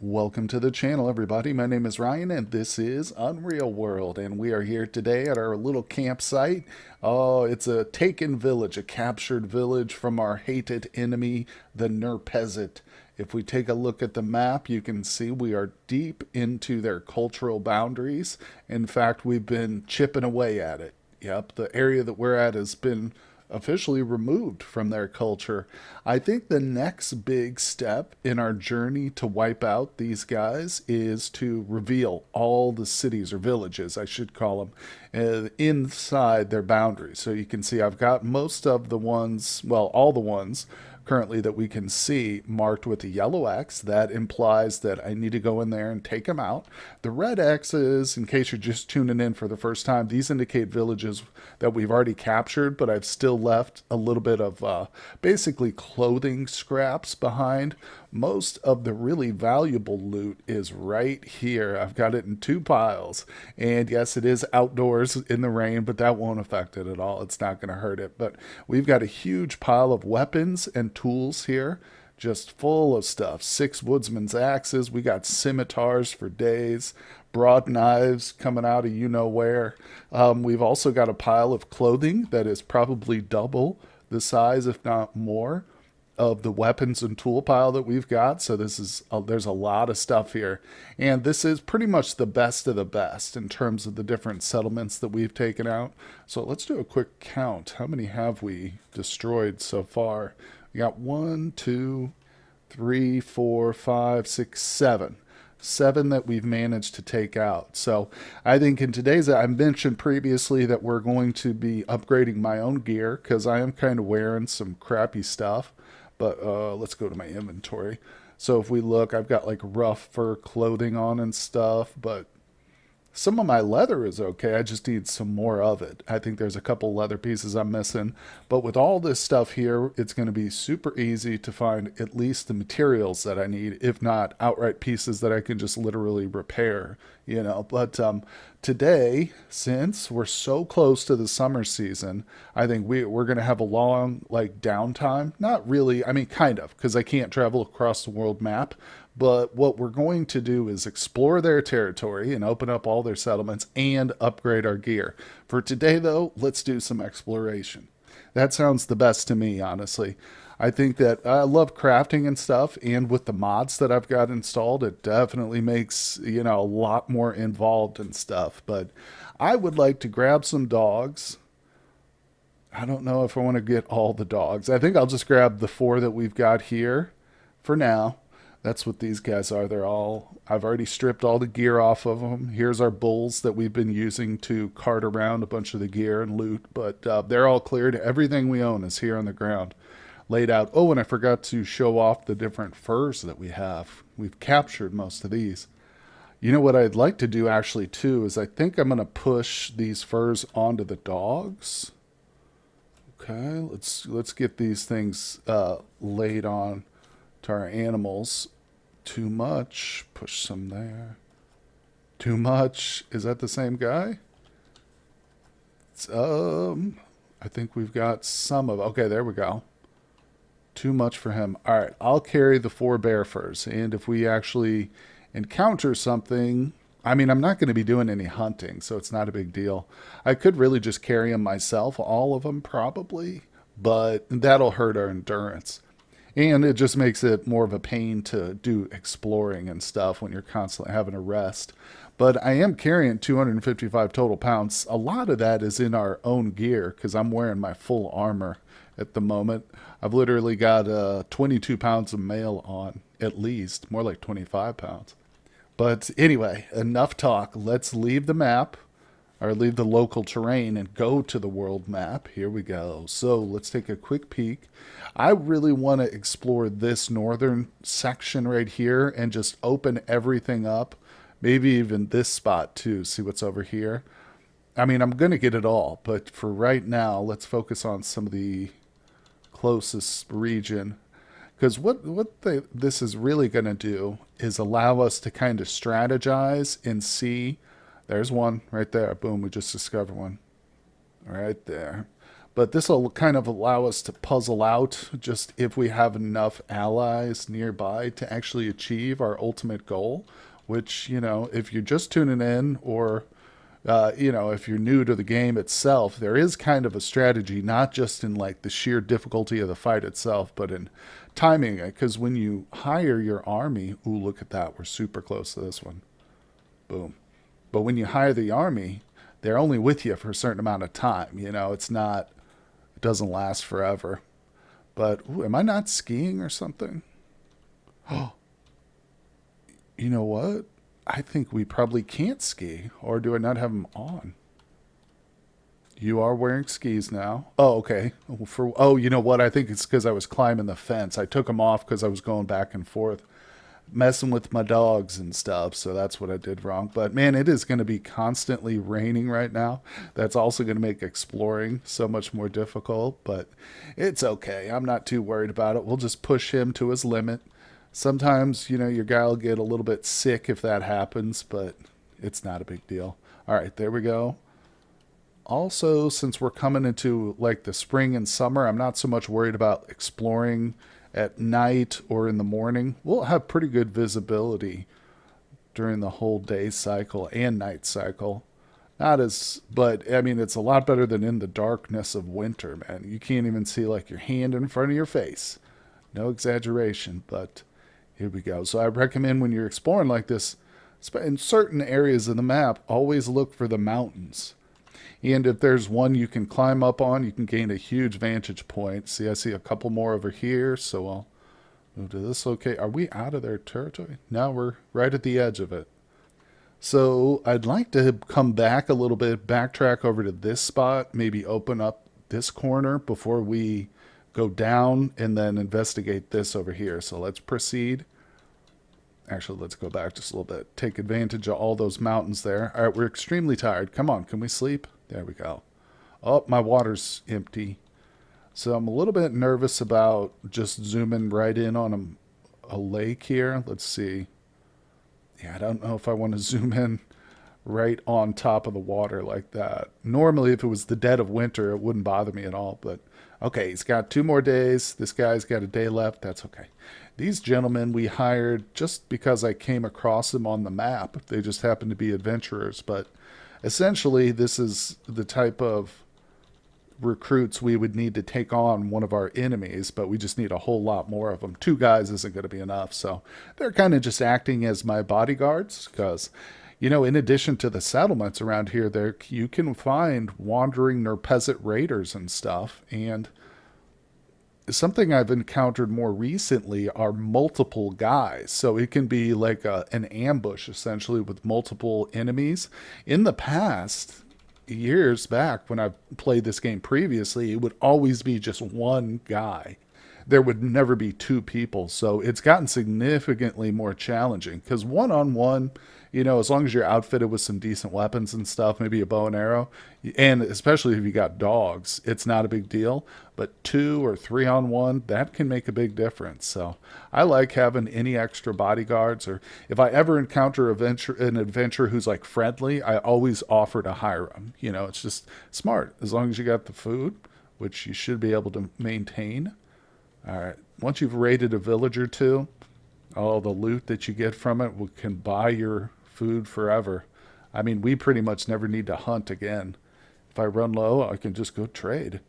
Welcome to the channel, everybody. My name is Ryan, and this is Unreal World, and we are here today at our little campsite. Oh, it's a taken village, a captured village from our hated enemy, the Njerpez. If we take a look at the map, you can see we are deep into their cultural boundaries. In fact, we've been chipping away at it. Yep, the area that we're at has been officially removed from their culture. I think the next big step in our journey to wipe out these guys is to reveal all the cities or villages, I should call them, inside their boundaries. So you can see I've got most of the ones, well, all the ones currently that we can see marked with a yellow X. That implies that I need to go in there and take them out. The red X's, in case you're just tuning in for the first time, these indicate villages that we've already captured, but I've still left a little bit of basically clothing scraps behind. Most of the really valuable loot is right here. I've got it in two piles. And yes, it is outdoors in the rain, but that won't affect it at all. It's not going to hurt it. But we've got a huge pile of weapons and tools here, just full of stuff. 6 woodsman's axes. We got scimitars for days, broad knives coming out of you know where. We've also got a pile of clothing that is probably double the size, if not more, of the weapons and tool pile that we've got. So there's a lot of stuff here, and this is pretty much the best of the best in terms of the different settlements that we've taken out. So let's do a quick count. How many have we destroyed so far? We got 1, 2, 3, 4, 5, 6, 7. 7 that we've managed to take out. So I think in today's, I mentioned previously that we're going to be upgrading my own gear because I am kind of wearing some crappy stuff. But let's go to my inventory. So if we look, I've got like rough fur clothing on and stuff, but some of my leather is okay. I just need some more of it. I think there's a couple leather pieces I'm missing. But with all this stuff here, it's going to be super easy to find at least the materials that I need, if not outright pieces that I can just literally repair, you know. But today, since we're so close to the summer season, I think we're going to have a long, like, downtime. Not really, I mean, kind of, because I can't travel across the world map. But what we're going to do is explore their territory and open up all their settlements and upgrade our gear. For today, though, let's do some exploration. That sounds the best to me, honestly. I think that I love crafting and stuff, and with the mods that I've got installed, it definitely makes, a lot more involved and stuff. But I would like to grab some dogs. I don't know if I want to get all the dogs. I think I'll just grab the 4 that we've got here for now. That's what these guys are. I've already stripped all the gear off of them. Here's our bulls that we've been using to cart around a bunch of the gear and loot, but they're all cleared. Everything we own is here on the ground, laid out. Oh, and I forgot to show off the different furs that we have. We've captured most of these. You know what I'd like to do actually too is I think I'm going to push these furs onto the dogs. Okay, let's get these things laid on to our animals. Too much. Push some there. Too much. Is that the same guy? It's, I think we've got some of. Okay, there we go. Too much for him. All right, I'll carry the 4 bear furs, and if we actually encounter something, I mean, I'm not going to be doing any hunting, so it's not a big deal. I could really just carry them myself, all of them probably, but that'll hurt our endurance. And it just makes it more of a pain to do exploring and stuff when you're constantly having to rest. But I am carrying 255 total pounds. A lot of that is in our own gear because I'm wearing my full armor at the moment. I've literally got 22 pounds of mail on, at least, more like 25 pounds. But anyway, enough talk. Let's leave the map, or leave the local terrain and go to the world map. Here we go. So let's take a quick peek. I really want to explore this northern section right here and just open everything up. Maybe even this spot too. See what's over here. I mean, I'm going to get it all, but for right now, let's focus on some of the closest region. Because this is really going to do is allow us to kind of strategize and see. There's one right there. Boom, we just discovered one right there. But this will kind of allow us to puzzle out just if we have enough allies nearby to actually achieve our ultimate goal, which, if you're just tuning in or if you're new to the game itself, there is kind of a strategy, not just in like the sheer difficulty of the fight itself, but in timing it. Because when you hire your army, ooh, look at that, we're super close to this one. Boom. But when you hire the army, they're only with you for a certain amount of time. It's not, it doesn't last forever. But ooh, am I not skiing or something? Oh, you know what? I think we probably can't ski, or do I not have them on? You are wearing skis now. Oh, okay. You know what? I think it's because I was climbing the fence. I took them off because I was going back and forth, messing with my dogs and stuff. So that's what I did wrong. But man, it is going to be constantly raining right now. That's also going to make exploring so much more difficult. But it's okay. I'm not too worried about it. We'll just push him to his limit. Sometimes, your guy will get a little bit sick if that happens, but it's not a big deal. All right, there we go. Also, since we're coming into like the spring and summer, I'm not so much worried about exploring at night or in the morning. We'll have pretty good visibility during the whole day cycle and night cycle. Not as, but I mean, it's a lot better than in the darkness of winter, man. You can't even see like your hand in front of your face. No exaggeration, but here we go. So I recommend when you're exploring like this, in certain areas of the map, always look for the mountains. And if there's one you can climb up on, you can gain a huge vantage point. See, I see a couple more over here, so I'll move to this. Okay, are we out of their territory? No, we're right at the edge of it. So I'd like to come back a little bit, backtrack over to this spot, maybe open up this corner before we go down and then investigate this over here. So let's proceed. Actually, let's go back just a little bit. Take advantage of all those mountains there. All right, we're extremely tired. Come on, can we sleep? There we go. Oh, my water's empty. So I'm a little bit nervous about just zooming right in on a lake here. Let's see. Yeah, I don't know if I want to zoom in right on top of the water like that. Normally, if it was the dead of winter, it wouldn't bother me at all. But okay, he's got 2 more days. This guy's got a day left. That's okay. These gentlemen we hired just because I came across them on the map. They just happen to be adventurers. But essentially, this is the type of recruits we would need to take on one of our enemies, but we just need a whole lot more of them. 2 guys isn't going to be enough. So they're kind of just acting as my bodyguards because, in addition to the settlements around here, there you can find wandering Njerpez raiders and stuff. And something I've encountered more recently are multiple guys. So it can be like an ambush, essentially, with multiple enemies. In the past, years back, when I've played this game previously, it would always be just one guy. There would never be 2 people. So it's gotten significantly more challenging because one-on-one, as long as you're outfitted with some decent weapons and stuff, maybe a bow and arrow, and especially if you got dogs, it's not a big deal. But 2 or 3-on-1, that can make a big difference. So I like having any extra bodyguards, or if I ever encounter an adventurer who's like friendly, I always offer to hire them. It's just smart as long as you got the food, which you should be able to maintain. All right. Once you've raided a village or 2, all the loot that you get from it can buy your food forever. I mean, we pretty much never need to hunt again. If I run low, I can just go trade.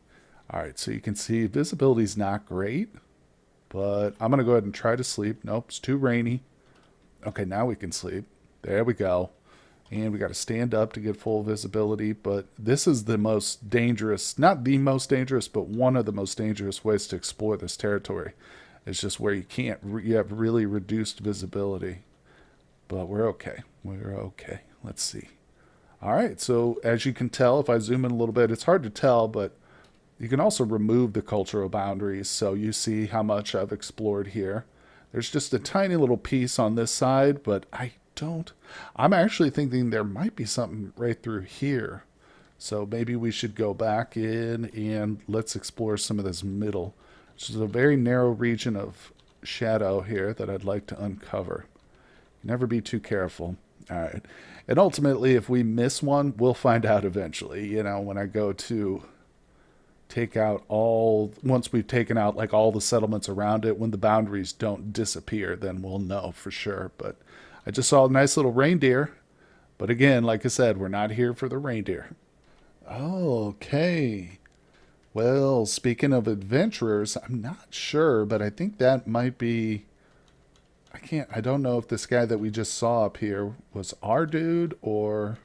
All right, so you can see visibility's not great, but I'm going to go ahead and try to sleep. Nope, it's too rainy. Okay, now we can sleep. There we go. And we got to stand up to get full visibility, but this is the most dangerous, not the most dangerous, but one of the most dangerous ways to explore this territory. It's just where you have really reduced visibility. But we're okay. We're okay. Let's see. All right, so as you can tell, if I zoom in a little bit, it's hard to tell, but you can also remove the cultural boundaries, so you see how much I've explored here. There's just a tiny little piece on this side, but I'm actually thinking there might be something right through here. So maybe we should go back in and let's explore some of this middle. This is a very narrow region of shadow here that I'd like to uncover. Never be too careful. All right. And ultimately, if we miss one, we'll find out eventually. When I go to take out all, once we've taken out like all the settlements around it, when the boundaries don't disappear, then we'll know for sure. But I just saw a nice little reindeer. But again, like I said, we're not here for the reindeer. Okay. Well, speaking of adventurers, I'm not sure, but I think that might be. I don't know if this guy that we just saw up here was our dude or.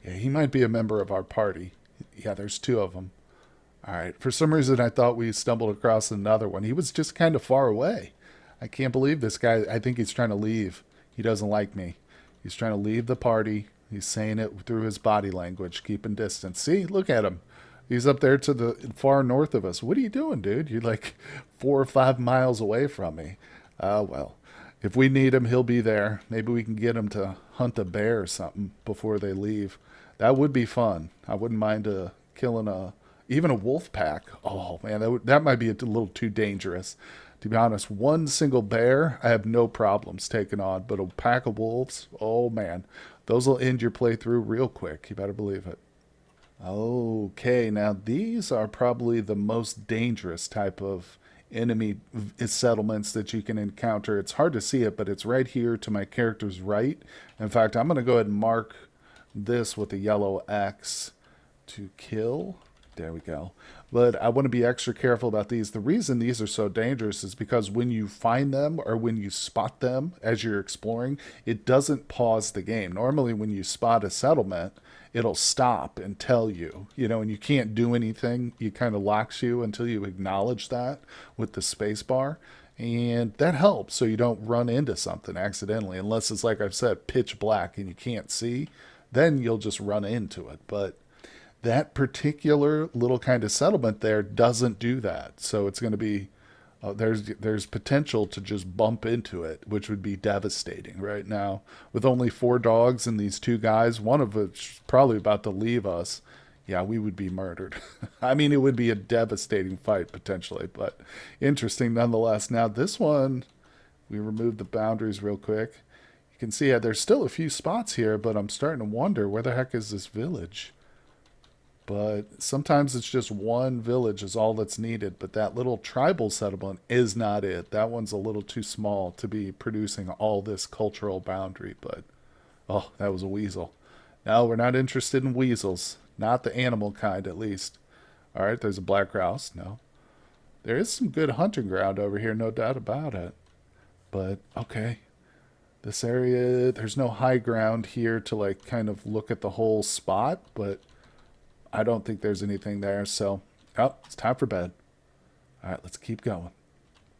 Yeah, he might be a member of our party. Yeah, there's two of them. All right. For some reason, I thought we stumbled across another one. He was just kind of far away. I can't believe this guy. I think he's trying to leave. He doesn't like me. He's trying to leave the party. He's saying it through his body language, keeping distance. See, look at him. He's up there to the far north of us. What are you doing, dude? You're like 4 or 5 miles away from me. Well, if we need him, he'll be there. Maybe we can get him to hunt a bear or something before they leave. That would be fun. I wouldn't mind killing even a wolf pack. Oh man, that might be a little too dangerous. To be honest, one single bear, I have no problems taking on, but a pack of wolves, oh man, those will end your playthrough real quick. You better believe it. Okay, now these are probably the most dangerous type of enemy settlements that you can encounter. It's hard to see it, but it's right here to my character's right. In fact, I'm going to go ahead and mark this with a yellow X to kill. There we go. But I want to be extra careful about these. The reason these are so dangerous is because when you find them or when you spot them as you're exploring, it doesn't pause the game. Normally when you spot a settlement, it'll stop and tell you, and you can't do anything. It kind of locks you until you acknowledge that with the space bar. And that helps so you don't run into something accidentally, unless it's like I've said, pitch black and you can't see, then you'll just run into it. But that particular little kind of settlement there doesn't do that. So it's going to be, there's potential to just bump into it, which would be devastating right now. With only 4 dogs and these 2 guys, one of which is probably about to leave us, yeah, we would be murdered. I mean, it would be a devastating fight potentially, but interesting nonetheless. Now this one, we removed the boundaries real quick. You can see there's still a few spots here, but I'm starting to wonder where the heck is this village? But sometimes it's just one village is all that's needed. But that little tribal settlement is not it. That one's a little too small to be producing all this cultural boundary. But, oh, that was a weasel. No, we're not interested in weasels. Not the animal kind, at least. All right, there's a black grouse. No. There is some good hunting ground over here, no doubt about it. But, okay. This area, there's no high ground here to, like, kind of look at the whole spot. But I don't think there's anything there, so it's time for bed. All right, let's keep going.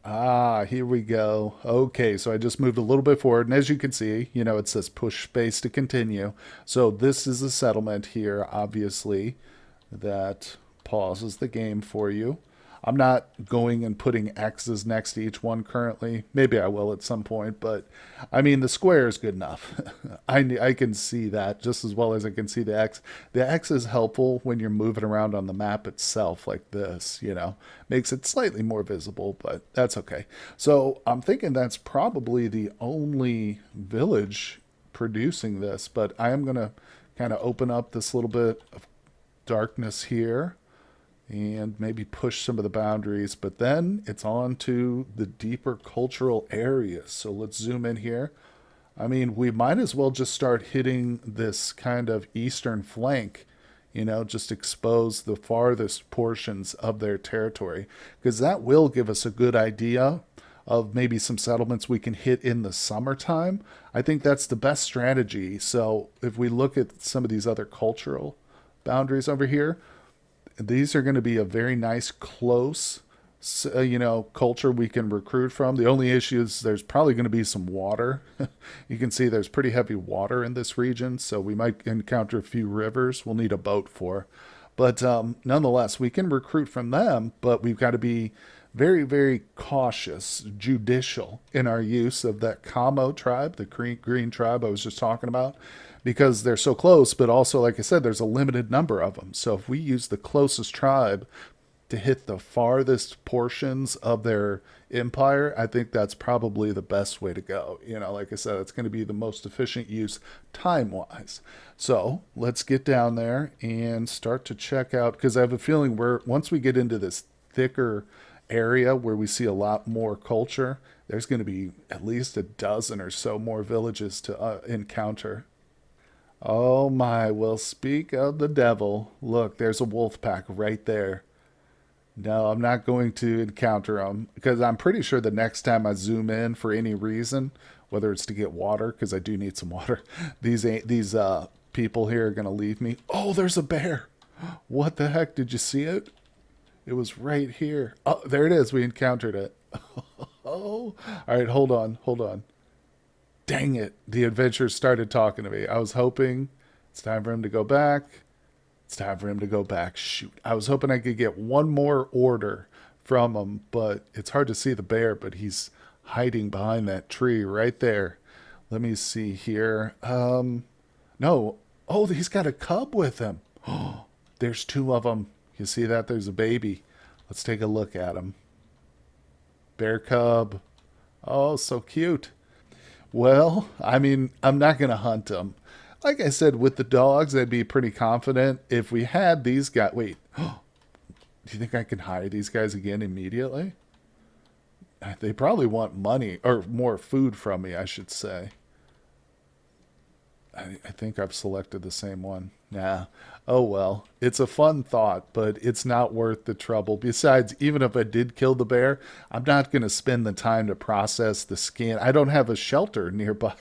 Here we go. Okay, so I just moved a little bit forward, and as you can see, it says push space to continue. So this is a settlement here, obviously, that pauses the game for you. I'm not going and putting X's next to each one currently. Maybe I will at some point, but I mean, the square is good enough. I can see that just as well as I can see the X. The X is helpful when you're moving around on the map itself like this, makes it slightly more visible, but that's okay. So I'm thinking that's probably the only village producing this, but I am going to kind of open up this little bit of darkness here and maybe push some of the boundaries, but then it's on to the deeper cultural areas. So let's zoom in here. I mean, we might as well just start hitting this kind of eastern flank, just expose the farthest portions of their territory, because that will give us a good idea of maybe some settlements we can hit in the summertime. I think that's the best strategy. So if we look at some of these other cultural boundaries over here, these are going to be a very nice, close, culture we can recruit from. The only issue is there's probably going to be some water. You can see there's pretty heavy water in this region, so we might encounter a few rivers we'll need a boat for. But nonetheless, we can recruit from them, but we've got to be very, very cautious, judicial in our use of that Kamo tribe, the green tribe I was just talking about, because they're so close, but also, like I said, there's a limited number of them. So if we use the closest tribe, to hit the farthest portions of their empire, I think that's probably the best way to go. Like I said, it's going to be the most efficient use time wise. So let's get down there and start to check out, because I have a feeling once we get into this thicker area where we see a lot more culture, there's going to be at least a dozen or so more villages to encounter. Oh my, well, speak of the devil. Look, there's a wolf pack right there. No, I'm not going to encounter them because I'm pretty sure the next time I zoom in for any reason, whether it's to get water, because I do need some water, these people here are going to leave me. Oh, there's a bear. What the heck? Did you see it? It was right here. Oh, there it is. We encountered it. Oh, all right. Hold on. Hold on. Dang it. The adventure started talking to me. I was hoping it's time for him to go back. It's time for him to go back. Shoot. I was hoping I could get one more order from him, but it's hard to see the bear, but he's hiding behind that tree right there. Let me see here. No. Oh, he's got a cub with him. Oh, there's two of them. You see that? There's a baby. Let's take a look at him. Bear cub. Oh, so cute. Well, I mean, I'm not going to hunt them. Like I said, with the dogs, I'd be pretty confident. If we had these guys... Wait. Do you think I can hire these guys again immediately? They probably want money, or more food from me, I should say. I think I've selected the same one. Nah. Oh well. It's a fun thought, but it's not worth the trouble. Besides, even if I did kill the bear, I'm not going to spend the time to process the skin. I don't have a shelter nearby.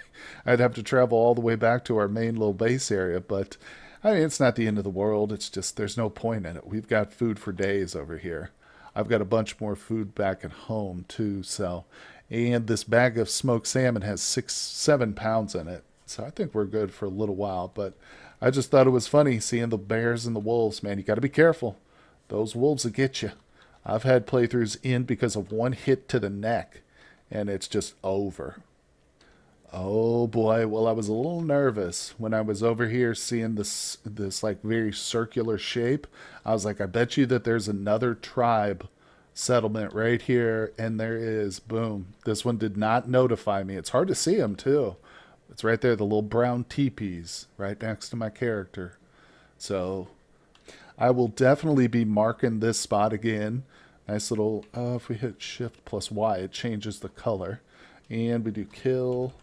I'd have to travel all the way back to our main little base area, but I mean, it's not the end of the world. It's just there's no point in it. We've got food for days over here. I've got a bunch more food back at home too, so. And this bag of smoked salmon has 7 pounds in it. So I think we're good for a little while, but I just thought it was funny seeing the bears and the wolves, man. You got to be careful. Those wolves will get you. I've had playthroughs in because of one hit to the neck, and it's just over. Oh boy, well I was a little nervous when I was over here seeing this like very circular shape. I was like, I bet you that there's another tribe settlement right here, and there is. Boom. This one did not notify me. It's hard to see them too. It's right there, the little brown teepees right next to my character. So I will definitely be marking this spot again. Nice little, if we hit shift plus Y, it changes the color. And we do kill.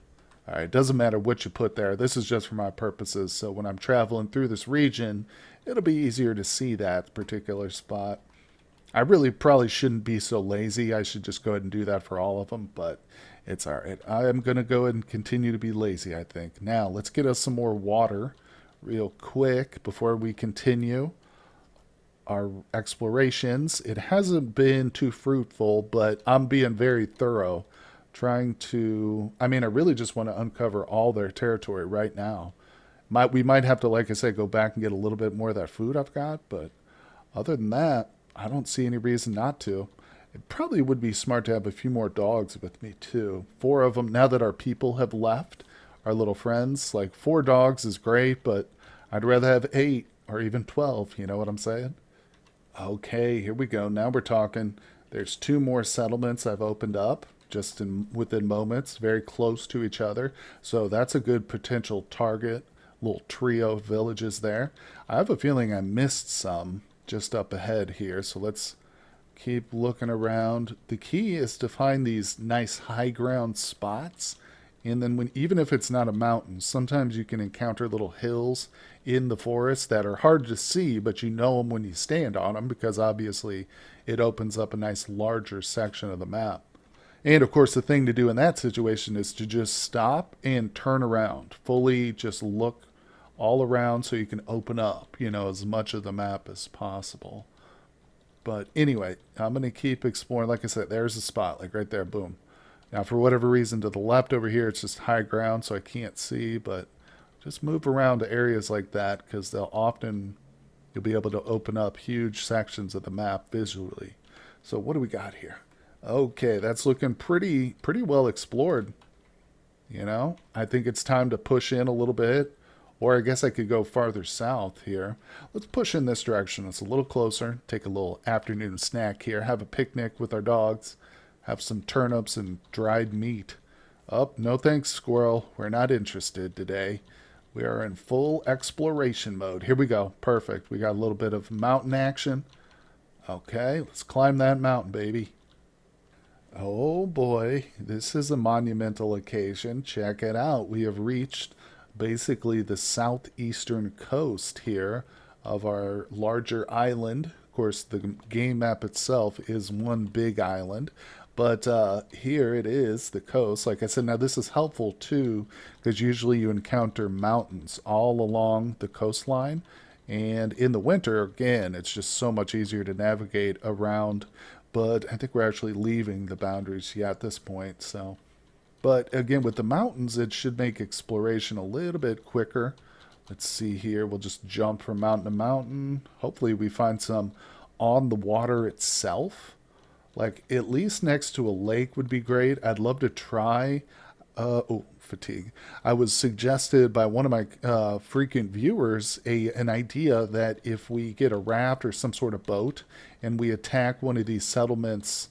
All right, doesn't matter what you put there. This is just for my purposes. So when I'm traveling through this region, it'll be easier to see that particular spot. I really probably shouldn't be so lazy. I should just go ahead and do that for all of them, but it's all right. I am going to go ahead and continue to be lazy, I think. Now, let's get us some more water real quick before we continue our explorations. It hasn't been too fruitful, but I'm being very thorough, trying to... I mean, I really just want to uncover all their territory right now. We might have to, like I said, go back and get a little bit more of that food I've got, but other than that, I don't see any reason not to. It probably would be smart to have a few more dogs with me, too. 4 of them, now that our people have left, our little friends. Like, 4 dogs is great, but I'd rather have 8 or even 12. You know what I'm saying? Okay, here we go. Now we're talking. There's 2 more settlements I've opened up just within moments, very close to each other. So that's a good potential target. Little trio of villages there. I have a feeling I missed some just up ahead here, so let's keep looking around. The key is to find these nice high ground spots, and then even if it's not a mountain, sometimes you can encounter little hills in the forest that are hard to see, but you know them when you stand on them, because obviously it opens up a nice larger section of the map. And of course, the thing to do in that situation is to just stop and turn around, fully just look all around so you can open up, as much of the map as possible. But anyway, I'm going to keep exploring. Like I said, there's a spot, like right there, boom. Now, for whatever reason, to the left over here, it's just high ground, so I can't see, but just move around to areas like that, because you'll be able to open up huge sections of the map visually. So what do we got here? Okay, that's looking pretty well explored. I think it's time to push in a little bit, Or I guess I could go farther south here. Let's push in this direction. It's a little closer. Take a little afternoon snack here. Have a picnic with our dogs. Have some turnips and dried meat. Oh, no thanks, squirrel. We're not interested today. We are in full exploration mode. Here we go. Perfect. We got a little bit of mountain action. Okay, let's climb that mountain, baby. Oh boy, this is a monumental occasion. Check it out. We have reached basically the southeastern coast here of our larger island. Of course, the game map itself is one big island, but here it is, the coast. Like I said, now this is helpful too, because usually you encounter mountains all along the coastline. And in the winter, again, it's just so much easier to navigate around. But I think we're actually leaving the boundaries at this point. So, but again, with the mountains, it should make exploration a little bit quicker. Let's see here. We'll just jump from mountain to mountain. Hopefully, we find some on the water itself. Like at least next to a lake would be great. I'd love to try. Fatigue. I was suggested by one of my frequent viewers an idea that if we get a raft or some sort of boat and we attack one of these settlements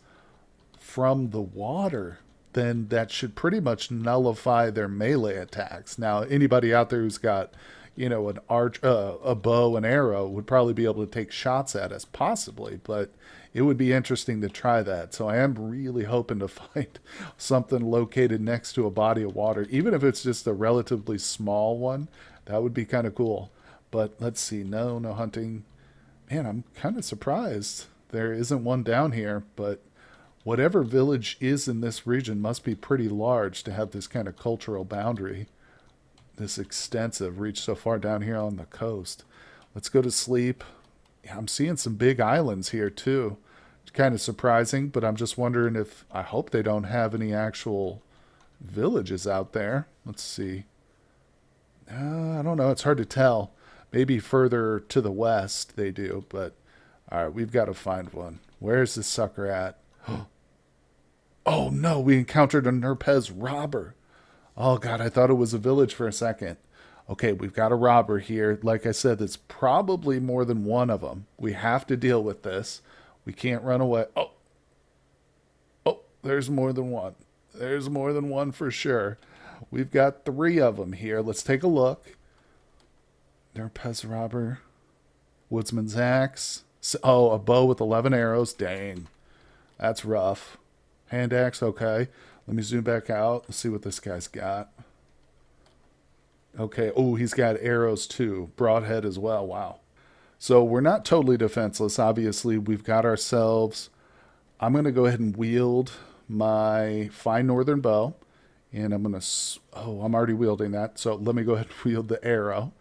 from the water, then that should pretty much nullify their melee attacks. Now, anybody out there who's got, an arch, a bow and arrow would probably be able to take shots at us, possibly, but it would be interesting to try that. So I am really hoping to find something located next to a body of water, even if it's just a relatively small one. That would be kind of cool. But let's see. No hunting. Man, I'm kind of surprised there isn't one down here, but whatever village is in this region must be pretty large to have this kind of cultural boundary, this extensive, reach so far down here on the coast. Let's go to sleep. Yeah, I'm seeing some big islands here too. It's kind of surprising, but I'm just wondering if I hope they don't have any actual villages out there. Let's see. I don't know. It's hard to tell. Maybe further to the west they do, but all right, we've got to find one. Where's this sucker at? Oh no, we encountered a Njerpez robber. Oh god, I thought it was a village for a second. Okay, we've got a robber here. Like I said, it's probably more than one of them. We have to deal with this. We can't run away. Oh, there's more than one. There's more than one for sure. We've got three of them here. Let's take a look. Njerpez robber. Woodsman's axe. Oh, a bow with 11 arrows. Dang. That's rough. Hand axe, okay. Let me zoom back out. Let's see what this guy's got. Okay. Oh, he's got arrows too. Broadhead as well. Wow. So we're not totally defenseless. Obviously, we've got ourselves. I'm going to go ahead and wield my fine northern bow. And I'm going to. Oh, I'm already wielding that. So let me go ahead and wield the arrow.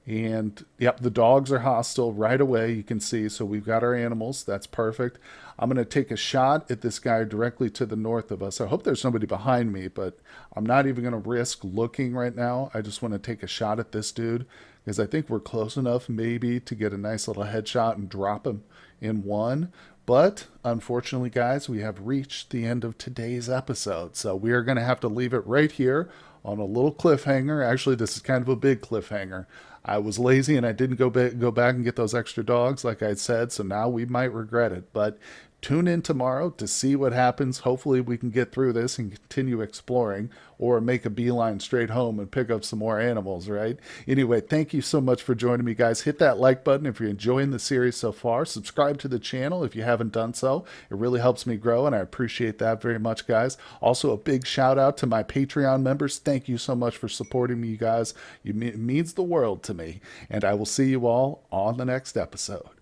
And yep, the dogs are hostile right away. You can see. So we've got our animals. That's perfect. I'm going to take a shot at this guy directly to the north of us. I hope there's somebody behind me, but I'm not even going to risk looking right now. I just want to take a shot at this dude because I think we're close enough maybe to get a nice little headshot and drop him in one. But unfortunately, guys, we have reached the end of today's episode. So we are going to have to leave it right here on a little cliffhanger. Actually, this is kind of a big cliffhanger. I was lazy and I didn't go back and get those extra dogs like I said, so now we might regret it. But tune in tomorrow to see what happens. Hopefully we can get through this and continue exploring or make a beeline straight home and pick up some more animals, right? Anyway, thank you so much for joining me, guys. Hit that like button if you're enjoying the series so far. Subscribe to the channel if you haven't done so. It really helps me grow, and I appreciate that very much, guys. Also, a big shout out to my Patreon members. Thank you so much for supporting me, you guys. It means the world to me. And I will see you all on the next episode.